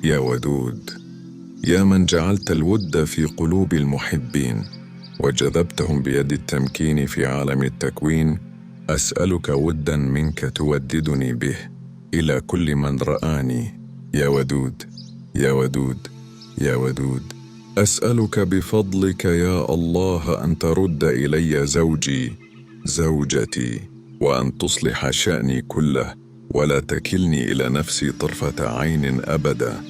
يا ودود، يا من جعلت الود في قلوب المحبين وجذبتهم بيد التمكين في عالم التكوين، أسألك ودا منك توددني به إلى كل من رآني. يا ودود، يا ودود، يا ودود، أسألك بفضلك يا الله أن ترد إلي زوجي، زوجتي، وأن تصلح شأني كله، ولا تكلني إلى نفسي طرفة عين أبدا.